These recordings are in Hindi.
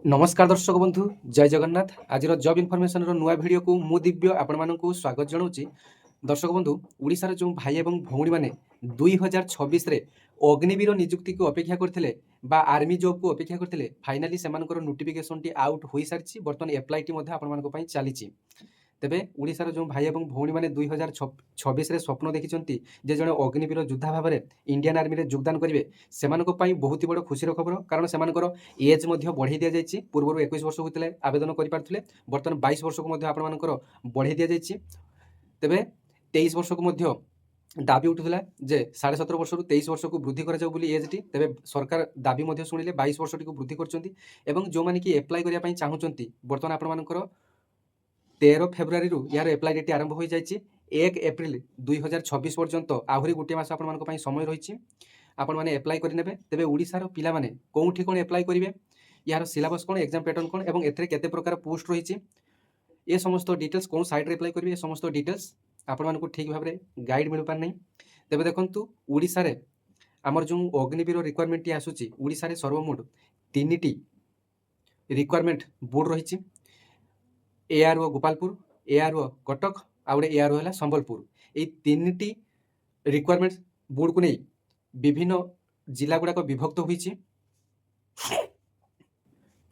नमस्कार दर्शक बंधु जय जगन्नाथ। आज जॉब इनफॉरमेशन नुआ वीडियो को मु दिव्य आपण मानक स्वागत जनाऊँगी। दर्शक बंधु ओडिशार जो भाई और भौणी मैंने 2026 अग्निवीर नियुक्ति को अपेक्षा करते आर्मी जॉब को अपेक्षा करते फाइनाली से नोटिफिकेशन टी आउट हो सारी बर्तमान एप्लाई टी आपण चली। तेबे ओडिशार जो भाई और भौणी मैंने 2026 स्वप्न देखी जे जड़े अग्निवीर योद्धा भाव में इंडियन आर्मी में योगदान करेंगे से बहुत ही बड़ खुशी खबर, कारण से एज बढ़ाई दि जाए। पूर्व 21 वर्ष होते आवेदन करें, बर्तमान 22 वर्ष को आपर बढ़ाई दि जाए। तेबे 23 वर्ष को दाबी उठुला जे 17.5 वर्ष 23 वर्ष को वृद्धि कर एज टी। तेबे सरकार दाबी शुणिले 22 वर्ष टी वृद्धि कर जो मैंने कि एप्लाई करने चाहूँगी बर्तमान आपर 13 फेब्रुआरी यार एप्लाई डेट आरंभ हो जाए। 1 एप्रिल 2026 पर्यंत आहरी गोटे मास आपण समय रही आपण मैंने एप्लाई करेंगे। तेरे ओडिशार पिला माने कौटी कौन एप्लाई करेंगे, यार सिलेबस कौन, एग्जाम पैटर्न कौन और एथे केते प्रकार पोस्ट रही ये समस्त डिटेल्स कौन साइड रे एप्लाई करेंगे ये समस्त डिटेल्स आपण मानक ठीक भाव में गाइड मिल पार नहीं। तेरे देखु ओडिशा रे आमर जो अग्निवीर रिक्वायरमेंट आसूची ओडिशा रे सर्वमोट 3टी रिक्वायरमेंट बोर्ड रही। एआरओ गोपालपुर, एआरओ कटक आ गए एआरओ है संबलपुर। ये 3टी रिक्वायरमेंट बोर्ड को नहीं विभिन्न जिला गुड़ाक विभक्त होती।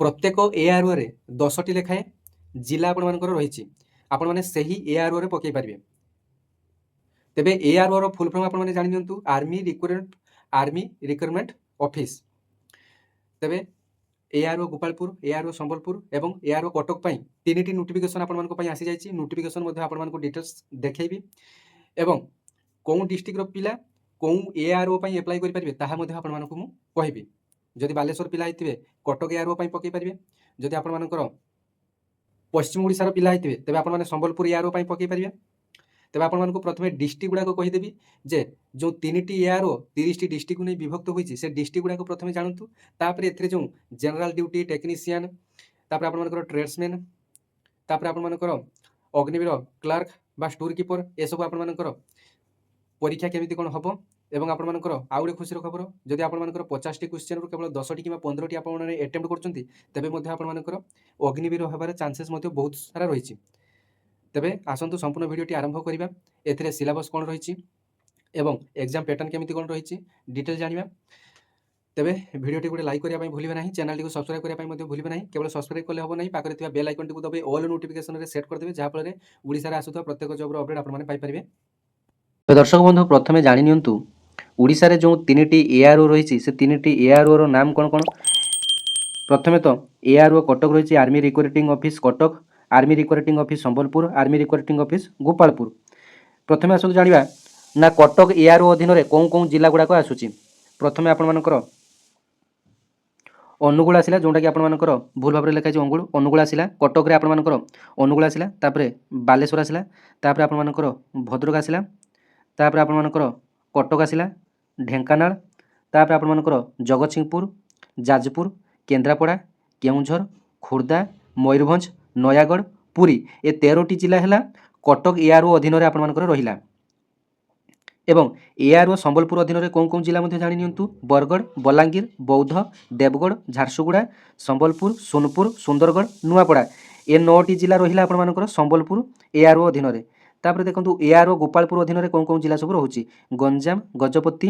प्रत्येक एआरओ रे 10टी लेखाएं जिला आपण रही आपण मैंने से ही एआरओ रे पकई पारे। तेबे एआरओ रो फुल फॉर्म आपण मैंने जानि नियंतु आर्मी रिक्वायरमेंट ऑफिस। तेबे एआरओ गोपालपुर, एआरओ संबलपुर एवं एआरओ कटक पाई 3टी नोटिफिकेशन आपण आसी जाइए। नोटिफिकेशन आपण डिटेल्स देखैबी एवं कौन डिस्ट्रिक्ट रो पिला कौन एआरओ पाई अप्लाई करि परिबे ताहा मध्ये आपण मानकु मु कहिबी। जदि बालेश्वर पिला होइतिबे कटक एआरओ पाई पकई परिबे, जदि आपण मानकर पश्चिम ओडिसा रो पिला होइतिबे तेबे आपण माने संबलपुर एआरओ पाई पकई परिबे। तेबे आपण मानकु प्रथमे डिस्ट्रिक्ट गुडा को कहिदेबी जे जो 3टी एआरओ 30टी डिस्ट्रिक्ट को नहीं विभक्त होइछि से डिस्ट्रिक्ट गुडा को प्रथमे जानतु। तापर एथरे जो जनरल ड्यूटी टेक्नीशियन, तापर आपण मानकर ट्रेड्समैन, तापर आपण मानकर अग्निवीर क्लर्क बा स्टोर कीपर ए सब आपण मानकर परीक्षा केमिति कोन हबो। एवं आपण मानकर आउ गए खुशी खबर जदि आपण मानकर 50टी क्वेश्चन रु केवल 10टी कि 15टी आपण माने अटेम्प्ट करछंती तेबे मध्ये आपण मानकर अग्निवीर होबार चांसेस मध्ये बहुत सारा रहिछि। तेबे आसंतु संपूर्ण वीडियोटी आरंभ करिबा। एथिरे सिलेबस कोन रहिछि एवं एग्जाम पैटर्न केमिति कोन रहिछि डिटेल जानिबा। तेबे वीडियोटी गोटे लाइक करिया पई भूलिबे नाही, चैनल को सब्सक्राइब करिया पई मध्ये भूलिबे नाही। केवल सब्सक्राइब कले हबो नाही, पाखरे थिबा बेल आइकन टी को दबे ऑल नोटिफिकेशन रे सेट कर देबे जहा फल रे ओडिसा रे आसुथबा प्रत्येक जॉब रो अपडेट आपण माने पाई परिबे। तो दर्शक बंधु प्रथमे जानि नियंतु ओडिसा रे जो 3टी एआरओ रही से 3टी एआरओ रो नाम कौन कौन। प्रथमे तो एआरओ कटक रही army recruiting office Cuttack, army recruiting office Sambalpur, army recruiting office Gopalpur. प्रथमे आसु जानिबा ना कटक एआरओ अधीन रे कौन कौन जिला गुड़ाक आसुची। प्रथमे आपण मानकर अनुगुल आसिला जोटा कि आपण मानकर भूल भाव में लिखाई अनुगुल आसिला। कटक रे आपण मानकर अनुगुल आसिला, तापरे बालेश्वर आसिला, तापरे आपण मानकर भद्रक आसिला, तापरे आपण मानकर कटक आसिला, ढेंकानाल, तापरे आपण मानकर जगतसिंहपुर, जाजपुर, केन्द्रापड़ा, केउंझर, खोर्धा, मयूरभंज, नयागढ़, पुरी ए 13टी जिला है कटक एआरओ अधीन रे आपण मानकर रहिला। एवं एआरओ संबलपुर अधीन रे कौन कौन जिला मध्ये जानि नियंतु बरगढ़, बलांगीर, बौद्ध, देवगढ़, झारसुगुड़ा, संबलपुर, सोनपुर, सुंदरगढ़, नुआपड़ा ए 9टी जिला रहिला आपण मानकर संबलपुर एआरओ अधीन रे। तापर देखंतु एआरओ गोपालपुर अधीन रे कौन कौन जिला सब रहउची गंजाम, गजपति,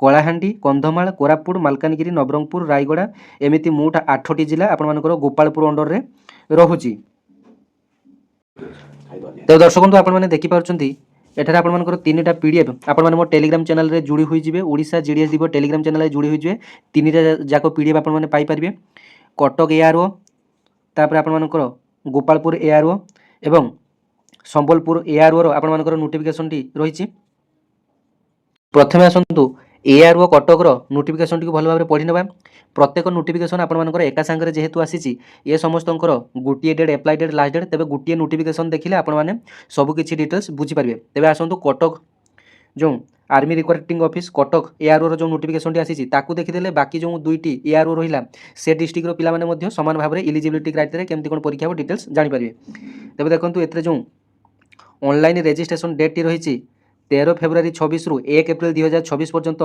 कलाहांडी, कंधमाल, कोरापुट, मालकानगिरी, नवरंगपुर, रायगड़ा एमिति मोट 8टी जिला आपण मानकर गोपालपुर अंडर रे रहउची। तो दर्शक बंधु आपण माने देखि पारुचंती एठारे आपण मानकर 3टा पीडीएफ आपण माने मो टेलीग्राम चैनल रे जुड़ी होई जिवे। ओडिशा जीडीएस दिबो टेलीग्राम चैनल रे जुड़ी होई जिवे। 3टा जाको पीडीएफ आपण माने पाई परिबे। कटक एआरओ, तापर आपण मानकर गोपालपुर एआरओ एवं संबलपुर एआरओ रो आपण मानकर नोटिफिकेशन टी रहिछि। प्रथमे आसंतु एआरओ कटक रो नोटिफिकेशन टी को भल भाबरे पढि नबा। प्रत्येक नोटिफिकेशन आपण मानकर एका संगे जेहेतु आसीछि ए समस्तंकर गोटिए date apply date last date तेबे गोटिए नोटिफिकेशन देखिले आपण माने सब किछि डिटेल्स बुझी पारिबे। तेबे आसंतु कटक जो army recruiting office Cuttack ARO रो जो नोटिफिकेशन टी आसीछि ताकू देखिदेले बाकी जो 2टी एआरओ रहिला से डिस्ट्रिक्ट रो पिला माने मध्ये समान भाबरे एलिजिबिलिटी क्राइटेरिया केमति कोन परीक्षा हो डिटेल्स जानि पारिबे। तेबे देखंतु एथरे जो ऑनलाइन रजिस्ट्रेशन डेट टी रहिछि 13 फेब्रुआरी 26 रु 1 एप्रिल 2026 पर्यंत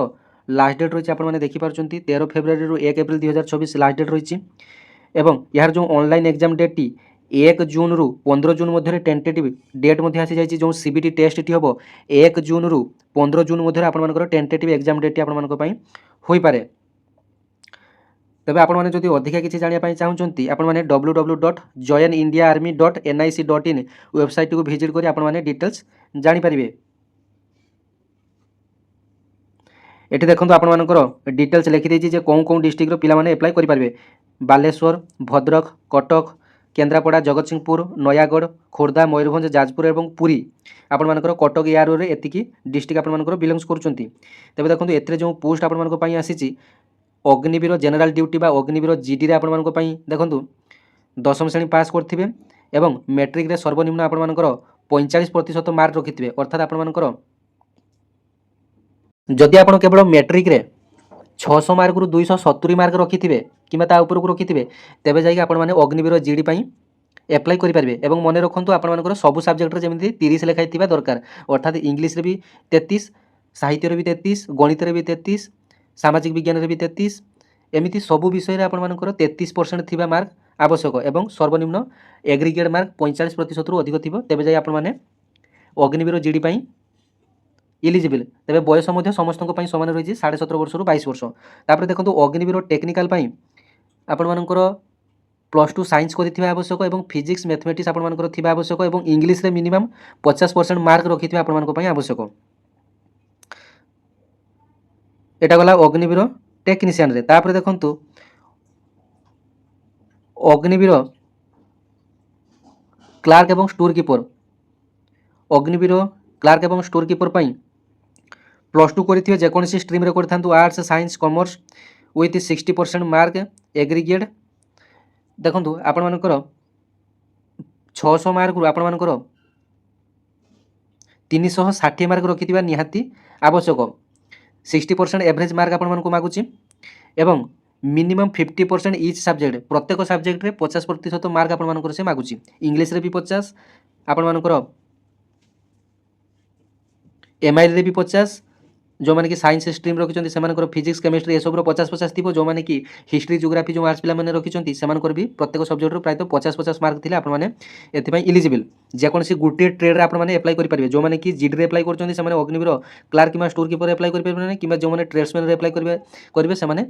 लास्ट डेट रही। आप देखिपार 13 फेब्रुआरी रु 1 एप्रिल 2026 लास्ट डेट रही। ଏବଂ ଏହାର ଯେଉଁ ଅନଲାଇନ୍ ଏକ୍ଜାମ୍ ଡେଟ୍ଟି 1 ଜୁନ୍ରୁ 15 ଜୁନ୍ ମଧ୍ୟରେ ଟେଣ୍ଟେଟିଭ୍ ଡେଟ୍ ମଧ୍ୟ ଆସିଯାଇଛି। ଯେଉଁ CBT ଟେଷ୍ଟଟି ହେବ 1 ଜୁନ୍ରୁ 15 ଜୁନ୍ ମଧ୍ୟରେ ଆପଣମାନଙ୍କର ଟେଣ୍ଟେଟିଭ୍ ଏକ୍ଜାମ୍ ଡେଟ୍ଟି ଆପଣମାନଙ୍କ ପାଇଁ ହୋଇପାରେ। ତେବେ ଆପଣମାନେ ଯଦି ଅଧିକା କିଛି ଜାଣିବା ପାଇଁ ଚାହୁଁଛନ୍ତି ଆପଣମାନେ www.joinindiaarmy.nic.in ୱେବସାଇଟ୍କୁ ଭିଜିଟ୍ କରି ଆପଣମାନେ ଡିଟେଲ୍ସ ଜାଣିପାରିବେ। ଏଠି ଦେଖନ୍ତୁ ଆପଣମାନଙ୍କର ଡିଟେଲ୍ସ ଲେଖିଦେଇଛି ଯେ କେଉଁ ଡିଷ୍ଟ୍ରିକ୍ଟର ପିଲାମାନେ ଆପ୍ଲାଏ କରିପାରିବେ। ବାଲେଶ୍ୱର, ଭଦ୍ରକ, କଟକ, କେନ୍ଦ୍ରାପଡ଼ା, ଜଗତସିଂହପୁର, ନୟାଗଡ଼, ଖୋର୍ଦ୍ଧା, ମୟୂରଭଞ୍ଜ, ଯାଜପୁର ଏବଂ ପୁରୀ ଆପଣମାନଙ୍କର କଟକ ଏଆର୍ଓରେ ଏତିକି ଡିଷ୍ଟ୍ରିକ୍ଟ ଆପଣମାନଙ୍କର ବିଲଙ୍ଗସ୍ କରୁଛନ୍ତି। ତେବେ ଦେଖନ୍ତୁ ଏଥିରେ ଯେଉଁ ପୋଷ୍ଟ ଆପଣମାନଙ୍କ ପାଇଁ ଆସିଛି ଅଗ୍ନିବୀର ଜେନେରାଲ ଡ୍ୟୁଟି ବା ଅଗ୍ନିବୀର ଜିଡ଼ିରେ ଆପଣମାନଙ୍କ ପାଇଁ ଦେଖନ୍ତୁ 10ମ ଶ୍ରେଣୀ ପାସ୍ କରିଥିବେ ଏବଂ ମେଟ୍ରିକ୍ରେ ସର୍ବନିମ୍ନ ଆପଣମାନଙ୍କର 45% ମାର୍କ ରଖିଥିବେ। ଅର୍ଥାତ୍ ଆପଣମାନଙ୍କର ଯଦି ଆପଣ କେବଳ ମେଟ୍ରିକ୍ରେ 600 ମାର୍କରୁ 270 ମାର୍କ ରଖିଥିବେ କିମ୍ବା ତା ଉପରକୁ ରଖିଥିବେ ତେବେ ଯାଇକି ଆପଣମାନେ ଅଗ୍ନିବୀର ଜିଡ଼ି ପାଇଁ ଆପ୍ଲାଏ କରିପାରିବେ। ଏବଂ ମନେ ରଖନ୍ତୁ ଆପଣମାନଙ୍କର ସବୁ ସବଜେକ୍ଟରେ ଯେମିତି 30 ଲେଖାଏଁ ଥିବା ଦରକାର। ଅର୍ଥାତ୍ ଇଂଲିଶରେ ବି 33, ସାହିତ୍ୟରେ ବି 33, ଗଣିତରେ ବି 33, ସାମାଜିକ ବିଜ୍ଞାନରେ ବି 33, ଏମିତି ସବୁ ବିଷୟରେ ଆପଣମାନଙ୍କର 33% ଥିବା ମାର୍କ ଆବଶ୍ୟକ ଏବଂ ସର୍ବନିମ୍ନ ଏଗ୍ରିଗେଟ୍ ମାର୍କ 45%ରୁ ଅଧିକ ଥିବ ତେବେ ଯାଇ ଆପଣମାନେ ଅଗ୍ନିବୀର ଜିଡ଼ି ପାଇଁ ଇଲିଜିବଲ୍। ତେବେ ବୟସ ମଧ୍ୟ ସମସ୍ତଙ୍କ ପାଇଁ ସମାନ ରହିଛି 17.5 ବର୍ଷରୁ 22 ବର୍ଷ। ତାପରେ ଦେଖନ୍ତୁ ଅଗ୍ନିବୀର ଟେକ୍ନିକାଲ ପାଇଁ ଆପଣମାନଙ୍କର +2 ସାଇନ୍ସ କରିଥିବା ଆବଶ୍ୟକ ଏବଂ ଫିଜିକ୍ସ ମ୍ୟାଥମେଟିକ୍ସ ଆପଣମାନଙ୍କର ଥିବା ଆବଶ୍ୟକ ଏବଂ ଇଂଲିଶରେ ମିନିମମ୍ 50% ମାର୍କ ରଖିଥିବା ଆପଣମାନଙ୍କ ପାଇଁ ଆବଶ୍ୟକ। এটা গলা অগ্নিবীর টেকনিସିଆନରେ। ତାପରେ ଦେଖନ୍ତୁ ଅଗ୍ନିବୀର କ୍ଲାର୍କ ଏବଂ ଷ୍ଟୋର କିପର। ଅଗ୍ନିବୀର କ୍ଲାର୍କ ଏବଂ ଷ୍ଟୋର କିପର ପାଇଁ +2 କରିଥିବେ ଯେକୌଣସି ଷ୍ଟ୍ରିମ୍ରେ କରିଥାନ୍ତୁ arts, science, commerce with 60% mark aggregate. ଦେଖନ୍ତୁ ଆପଣମାନଙ୍କର 600 ମାର୍କରୁ ଆପଣମାନଙ୍କର 360 ମାର୍କ ରଖିଥିବା ନିହାତି ଆବଶ୍ୟକ। 60% ଏଭରେଜ୍ ମାର୍କ ଆପଣମାନଙ୍କୁ ମାଗୁଛି ଏବଂ ମିନିମମ୍ 50% ଇଚ୍ ସବଜେକ୍ଟ ପ୍ରତ୍ୟେକ ସବଜେକ୍ଟରେ 50% ମାର୍କ ଆପଣମାନଙ୍କର ସେ ମାଗୁଛି। ଇଂଲିଶରେ ବି 50, ଆପଣମାନଙ୍କର MILରେ ବି 50, ଯେଉଁମାନେ କି ସାଇନ୍ସ ଷ୍ଟ୍ରିମ୍ ରଖିଛନ୍ତି ସେମାନଙ୍କର ଫିଜିକ୍ସ କେମିଷ୍ଟ୍ରି ଏସବୁର 50-50 ଥିବ। ଯେଉଁମାନେ କି ହିଷ୍ଟ୍ରି ଜିଓଗ୍ରାଫି ଯେଉଁ ଆର୍ଟ୍ସ ପିଲାମାନେ ରଖିଛନ୍ତି ସେମାନଙ୍କର ବି ପ୍ରତ୍ୟେକ ସବଜେକ୍ଟରୁ ପ୍ରାୟତଃ 50-50 ମାର୍କ ଥିଲେ ଆପଣମାନେ ଏଥିପାଇଁ ଇଲିଜିବଲ୍। ଯେକୌଣସି ଗୋଟିଏ ଟ୍ରେଡ୍ରେ ଆପଣମାନେ ଆପ୍ଲାଏ କରିପାରିବେ। ଯେଉଁମାନେ କି ଜିଡ଼ିରେ ଆପ୍ଲାଏ କରୁଛନ୍ତି ସେମାନେ ଅଗ୍ନିବୀର କ୍ଲାର୍କ କିମ୍ବା ଷ୍ଟୋର କିପର ଆପ୍ଲାଏ କରିପାରିବେ ନାହିଁ କିମ୍ବା ଯେଉଁମାନେ ଟ୍ରେଡ୍ସମ୍ୟାନ୍ରେ ଆପ୍ଲାଏ କରିବେ ସେମାନେ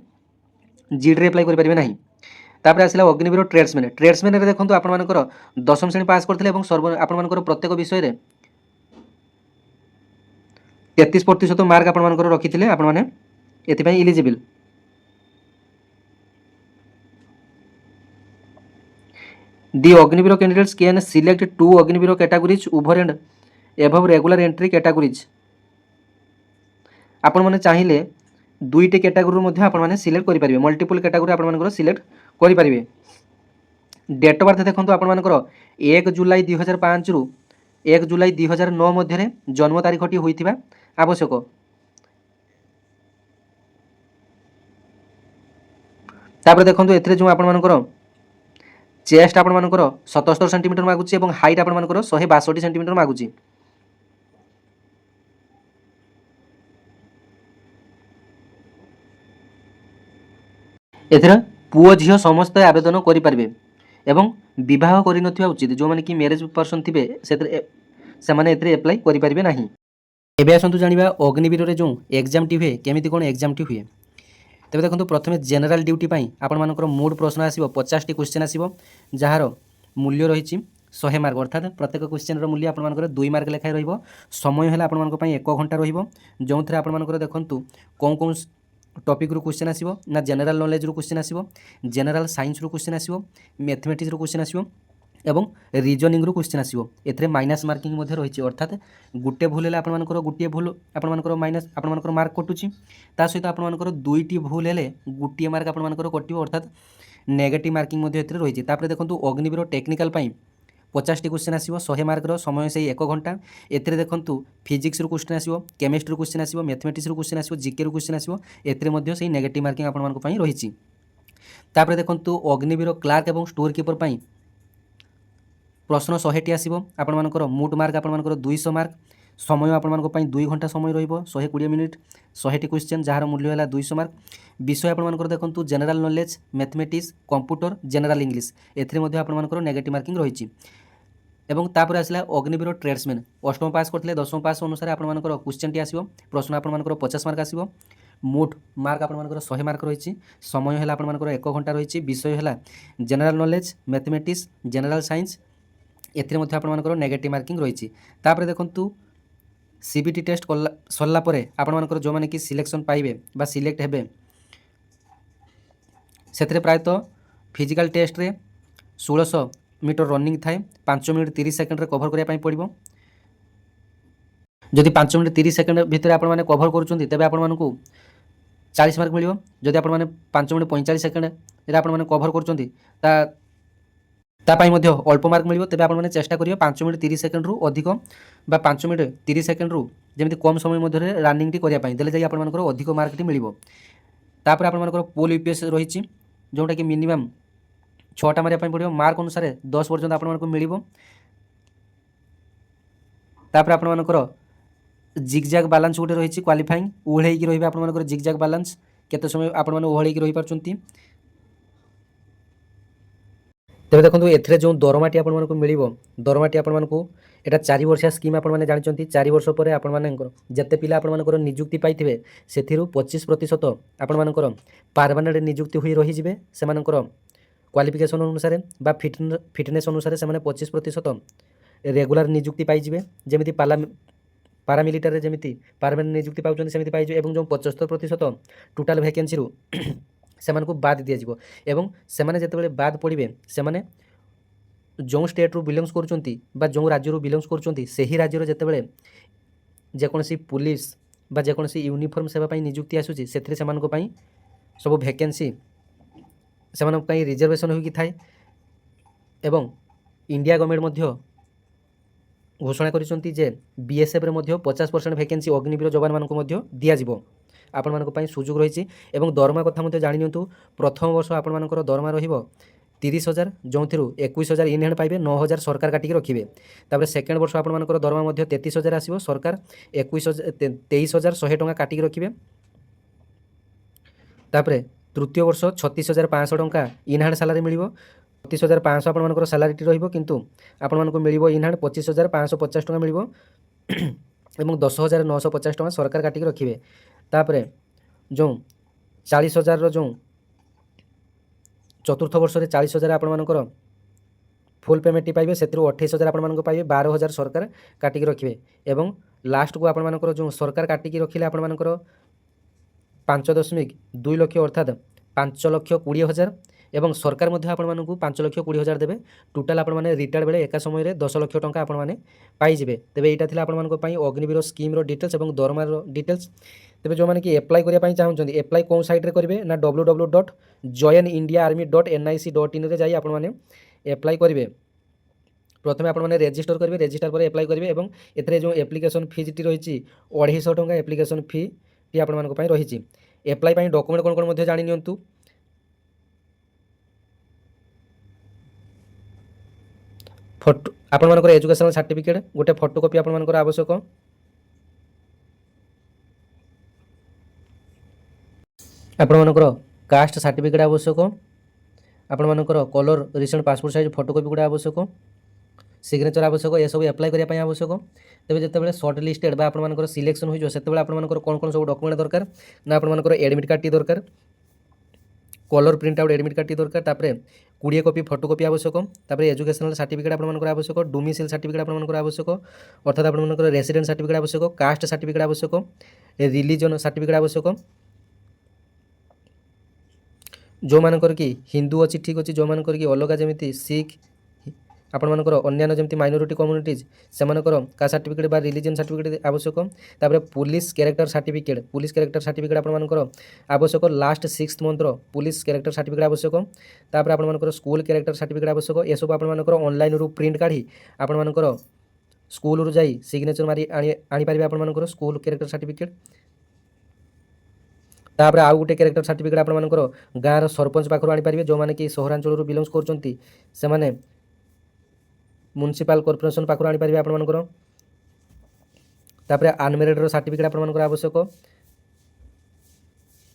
ଜିଡ଼ିରେ ଆପ୍ଲାଏ କରିପାରିବେ ନାହିଁ। ତାପରେ ଆସିଲା ଅଗ୍ନିବୀର ଟ୍ରେଡ୍ସମ୍ୟାନ୍। ଟ୍ରେଡ୍ସମ୍ୟାନ୍ରେ ଦେଖନ୍ତୁ ଆପଣମାନଙ୍କର 10ମ ଶ୍ରେଣୀ ପାସ୍ କରିଥିଲେ ଏବଂ ଆପଣମାନଙ୍କର ପ୍ରତ୍ୟେକ ବିଷୟରେ 33% ମାର୍କ ଆପଣମାନଙ୍କର ରଖିଥିଲେ ଆପଣମାନେ ଏଥିପାଇଁ ଇଲିଜିବଲ୍। The Ognibiro candidates can select 2 Ognibiro categories over and above regular entry categories। ଆପଣମାନେ ଚାହିଁଲେ 2ଟି କ୍ୟାଟାଗୋରୀରୁ ମଧ୍ୟ ଆପଣମାନେ ସିଲେକ୍ଟ କରିପାରିବେ। ମଲ୍ଟିପୁଲ୍ କ୍ୟାଟାଗୋରୀ ଆପଣମାନଙ୍କର ସିଲେକ୍ଟ କରିପାରିବେ। ଡେଟ୍ ଅଫ୍ ବାର୍ଥ ଦେଖନ୍ତୁ ଆପଣମାନଙ୍କର 1 ଜୁଲାଇ 2005ରୁ 1 ଜୁଲାଇ 2009 ମଧ୍ୟରେ ଜନ୍ମ ତାରିଖଟି ହୋଇଥିବା ଆବଶ୍ୟକ। ତାପରେ ଦେଖନ୍ତୁ ଏଥିରେ ଯେଉଁ ଆପଣମାନଙ୍କର ଚେଷ୍ଟ ଆପଣମାନଙ୍କର 77 ସେଣ୍ଟିମିଟର ମାଗୁଛି ଏବଂ ହାଇଟ୍ ଆପଣମାନଙ୍କର 162 ସେଣ୍ଟିମିଟର ମାଗୁଛି। ଏଥିରେ ପୁଅ ଝିଅ ସମସ୍ତେ ଆବେଦନ କରିପାରିବେ ଏବଂ ବିବାହ କରିନଥିବା ଉଚିତ। ଯେଉଁମାନେ କି ମ୍ୟାରେଜ୍ ପର୍ସନ୍ ଥିବେ ସେମାନେ ଏଥିରେ ଆପ୍ଲାଏ କରିପାରିବେ ନାହିଁ। ଏବେ ଆସନ୍ତୁ ଜାଣିବା ଅଗ୍ନିବୀରରେ ଯେଉଁ ଏକ୍ଜାମ୍ଟି ହୁଏ କେମିତି କ'ଣ ଏକ୍ଜାମ୍ଟି ହୁଏ। ତେବେ ଦେଖନ୍ତୁ ପ୍ରଥମେ ଜେନେରାଲ ଡ୍ୟୁଟି ପାଇଁ ଆପଣମାନଙ୍କର ମୋଟ ପ୍ରଶ୍ନ ଆସିବ 50ଟି କ୍ୱେଶ୍ଚିନ୍ ଆସିବ ଯାହାର ମୂଲ୍ୟ ରହିଛି 100 ମାର୍କ। ଅର୍ଥାତ୍ ପ୍ରତ୍ୟେକ କ୍ୱେଶ୍ଚିନ୍ର ମୂଲ୍ୟ ଆପଣମାନଙ୍କର 2 ମାର୍କ ଲେଖାଏଁ ରହିବ। ସମୟ ହେଲା ଆପଣମାନଙ୍କ ପାଇଁ 1 ଘଣ୍ଟା ରହିବ। ଯେଉଁଥିରେ ଆପଣମାନଙ୍କର ଦେଖନ୍ତୁ କେଉଁ ଟପିକ୍ରୁ କ୍ୱେଶ୍ଚିନ୍ ଆସିବ ନା ଜେନେରାଲ ନଲେଜରୁ କ୍ୱେଶ୍ଚିନ୍ ଆସିବ, ଜେନେରାଲ ସାଇନ୍ସରୁ କ୍ୱେଶ୍ଚିନ୍ ଆସିବ, ମ୍ୟାଥମେଟିକ୍ସରୁ କ୍ୱେଶ୍ଚିନ୍ ଆସିବ ଏବଂ ରିଜନିଂରୁ କ୍ୱେଶ୍ଚିନ୍ ଆସିବ। ଏଥିରେ ମାଇନସ୍ ମାର୍କିଂ ମଧ୍ୟ ରହିଛି। ଅର୍ଥାତ୍ ଗୋଟେ ଭୁଲ ହେଲେ ଆପଣମାନଙ୍କର ଗୋଟିଏ ଭୁଲ ଆପଣମାନଙ୍କର ମାର୍କ କଟୁଛି। ତା ସହିତ ଆପଣମାନଙ୍କର 2ଟି ଭୁଲ ହେଲେ ଗୋଟିଏ ମାର୍କ ଆପଣମାନଙ୍କର କଟିବ। ଅର୍ଥାତ୍ ନେଗେଟିଭ୍ ମାର୍କିଂ ମଧ୍ୟ ଏଥିରେ ରହିଛି। ତାପରେ ଦେଖନ୍ତୁ ଅଗ୍ନିବୀର ଟେକ୍ନିକାଲ ପାଇଁ 50ଟି କ୍ୱେଶ୍ଚିନ୍ ଆସିବ 100 ମାର୍କର, ସମୟ ସେଇ 1 ଘଣ୍ଟା। ଏଥିରେ ଦେଖନ୍ତୁ ଫିଜିକ୍ସରୁ କ୍ୱେଶ୍ଚିନ୍ ଆସିବ, କେମିଷ୍ଟ୍ରିରୁ କ୍ୱେଶ୍ଚିନ୍ ଆସିବ, ମ୍ୟାଥମେଟିକ୍ସରୁ କ୍ୱେଶ୍ଚିନ୍ ଆସିବ, ଜିକେରୁ କ୍ୱେଶ୍ଚିନ୍ ଆସିବ। ଏଥିରେ ମଧ୍ୟ ସେଇ ନେଗେଟିଭ୍ ମାର୍କିଂ ଆପଣମାନଙ୍କ ପାଇଁ ରହିଛି। ତାପରେ ଦେଖନ୍ତୁ ଅଗ୍ନିବୀର କ୍ଲାର୍କ ଏବଂ ଷ୍ଟୋର କିପର ପାଇଁ ପ୍ରଶ୍ନ 100ଟି ଆସିବ। ଆପଣମାନଙ୍କର ମୋଟ ମାର୍କ ଆପଣମାନଙ୍କର 200 ମାର୍କ। समय आपण 2 घंटा समय रहिबो 120 मिनिट 100टी क्वेश्चन जार मूल्य है 200 मार्क। विषय आपण देखंतु general knowledge mathematics computer general English एथरे आपण नेगेटिव मार्किंग रही। एवं तापर आसला अग्निवीर ट्रेड्समैन 8म पास करते 10म पास अनुसार आपर क्वेश्चन टी आसो प्रश्न आपर 50 मार्क आसो। मोट मार्क आपर 100 मार्क रही। समय है आपर 1 घंटा रही। विषय है general knowledge mathematics general science एथरे आपर नेगेटिव मार्किंग रही। तापर देखंतु सीबीटी टेस्ट सरला परे आपर जो मैंने कि सिलेक्शन पाइबे बा सिलेक्ट हेबे से प्रायतः फिजिकल टेस्ट रे 1600 मीटर रनिंग थाए 5 मिनट 30 सेकेंड रे कभर करिया पड़ो। जदि 5 मिनट 30 सेकेंड भितर आपण मैंने कभर करुँच तेज आपण 40 मार्क मिल। जदि आपण मैंने 5 मिनट 45 सेकेंड आपण मैंने कभर कर अल्प मार्क मिल। तेज आप चेष्टा करेंगे 5 मिनट 30 सेकेंड रु अधिक बा 5 मिनट 30 सेकेंड रु जमी कम समय मध्य रनिंग करने देले जाई आपन अधिक मार्क टी मिल। तापर आपर पोल यूपीएस रही जोटा कि मिनिमम 6टा मारिया पड़ो मार्क अनुसार 10 पर्यंत आपको मिल। तापर आपर जिगजैग बालांस गोटे रही क्वालिफाइंग ओह्लैक रही आपर जिगजैग बालांस केते समय आपने ओह्लैक रही पार्टी। तेज देखो एथरे जो दरमाटी आपको मिल दरमाटी आपको एटा 4 वर्षिया स्कीम आपने जानते 4 वर्ष पर आपते पिला आपर निजुक्ति पाई से 25% आपर परमानेंट निजुक्ति हुई रही से क्वालिफिकेशन अनुसार बा फिटनेस अनुसार से 25% रेगुलर निजुक्ति पाइबे जमी पारामिलिटारी जमी परमानेंट निजुक्ति पाँच सेमती पाइबे। और जो 75% टोटाल वैकेंसी रू से बाद दि जाव एवं से जिते बाद पड़े से जो स्टेट रू बिलोंग्स कर जो राज्य बिलोंग्स कर राज्यर जिते जेकोसी पुलिस बा जेकोसी यूनिफॉर्म सेवा निजुक्ति आसूसी से सब वैकेंसी से रिजर्वेशन होगी थाए। एवं इंडिया गवर्नमेंट घोषणा करिसेंती जे बीएसएफ रे 50% वैकेंसी अग्निवीर जवान मानक दिज्व आपण मानक सुजोग रही। एवं दरमा कथा जानी प्रथम वर्ष आपण मानकर दरमा रहिबो 30,000 जो 21,000 इन हैंड पाइबे 9,000 सरकार काटिक रखिए। तापर सेकेंड वर्ष आपण मानकर दरमा 33,000 आसीबो सरकार 23,100 टंका काटिक रखिए। तापर तृतीय वर्ष 36,500 टंका इन हैंड सैलरी मिल 32,500 आपर सैलरी रही किंतु आपण मिल इन हैंड 25,550 टंका मिल और 10,950 टंका सरकार काटिक रखिए। तापर जो 40,000 जो चतुर्थ वर्ष में 40,000 आपर फुल पेमेंट पाइबे से 28,000 आपर पाइबे 12,000 सरकार काटिक रखिए। एवं लास्ट को आपर जो सरकार काटिक रखिले आपर 5.2 लाख अर्थात 5,20,000 एवं सरकार आपको 5,20,000 देवे टोटाल आपने रिटायर्ड बेले एका समय 10 लाख टंका आपने पाइबे। तेज यहाँ थी आपर अग्निवीर स्कीम डिटेल्स और दरमार डिटेल्स। तेज जो मैंने कि एप्लाई करने चाहते एप्लाई कौन साइट्रे करेंगे ना www.joinindiaarmy.nic.in रे जाई आपने एप्लाई करेंगे। प्रथम आपने रेजिस्टर करेंगे रेजिस्टर पर एप्लाई करेंगे और एथरे जो एप्लिकेशन फीस टी रही 250 टंका एप्लिकेशन फी टी आप रही। एप्लाई डॉक्यूमेंट कौन कौन जानी नियंतु। फोटो आपर एजुकेशनल सर्टिफिकेट गोटे फोटोकॉपी आपर आवश्यक। आपर कास्ट सर्टिफिकेट आवश्यक। आपर colour recent passport size photocopy गुड़ा आवश्यक। सिग्नेचर आवश्यक ये सब एप्लाई करने आवश्यक। तेज जिते सर्ट लिस्टेड बा आपर सिलेक्शन हो आपर कौन कौन सब डॉक्यूमेंट दरकार ना आपर एडमिट कार्ड टी दरकार colour print out admit card T दरकार। तापर 20 कॉपी फोटोकॉपी आवश्यक। तापर एजुकेशनल सर्टिफिकेट आपर आवश्यक डोमिसाइल सर्टिफिकेट आपर आवश्यक अर्थात आपर रेसिडेंट सर्टिफिकेट आवश्यक कास्ट सर्टिफिकेट आवश्यक रिलीजन सर्टिफिकेट आवश्यक। जो मानकर कि हिंदू अच्छी ठीक अच्छे जो मानकर कि अलग जमी सिख आपर अन्य जमी माइनोरिटी कम्युनिटीज से का सर्टिफिकेट बा रिलीजन सर्टिफिकेट आवश्यक। तापर पुलिस कैरेक्टर सर्टिफिकेट आपर आवश्यक last 6 month police character certificate आवश्यक। तापर आपर स्कूल कैरेक्टर सर्टिफिकेट आवश्यक ये सब आपर ऑनलाइन रू प्रिंट काढ़ी आपर स्कूल रू जाई सिग्नेचर मारी आनी पारिबे आपर स्कूल कैरेक्टर सर्टिफिकेट। तापर आउ गोटे कैरेक्टर सर्टिफिकेट आपर गाँव सरपंच पाखर आनी पारिबे जो माने कि सहरांचल बिलोंग्स करचंती से म्युनिसिपल कॉर्पोरेशन पाखर आनी पारिबे आपर तापर अनमेरिड सर्टिफिकेट आपनकर आवश्यक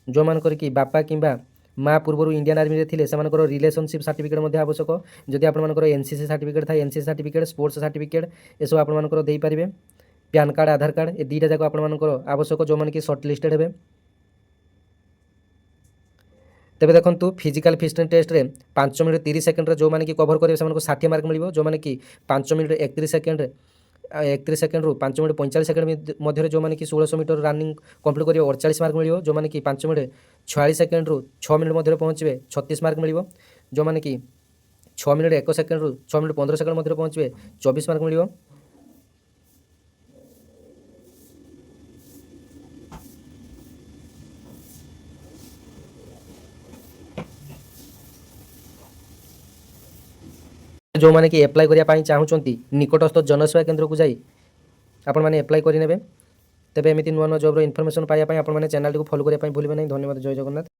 जो मानकर कि बापा किंबा माँ पूर्व इंडियन आर्मी थे से रिलेशनशिप सर्टिफिकेट आवश्यक जदि आपंकर एनसीसी सर्टिफिकेट था एनसीसी सर्टिफिकेट स्पोर्ट्स सर्टिफिकेट ये सब आपंकर दे पारे पैन कार्ड आधार कार्ड ये दुईटा जाक आपंकर आवश्यक जो मैंने कि सर्ट लिस्टेड हे तेज देखो फिजिकल फिटनेस टेस्ट रे 5 मिनट 30 सेकेंड जो मैंने कि कवर करेंगे से 60 मार्क मिले जो मैंने कि 5 मिनट 31 सेकेंड 31 सेकेंड रु 5 मिनट 45 सेकेंड मध्य जो मैंने कि 1600 मीटर रनिंग कंप्लीट करेंगे 48 मार्क मिले जो मैंने कि 5 मिनट 46 सेकेंड रु 6 मिनट मध्य पहुँचे 36 मार्क मिले जो मैंने कि 6 मिनट 1 सेकेंड रु 6 मिनट 15 सेकेंड मध्य पहुँचे 24 मार्क मिले। जो मैंने कि एप्लाई करने चाहूँगी निकटस्थ जनसेवा केन्द्र को जाई आपण मैंने एप्लाई करेंगे तेज एमती नुआ नुआ जॉब इनफॉरमेशन पाइबा आप चैनल को फॉलो करने भूलें नहीं। धन्यवाद। जय जगन्नाथ।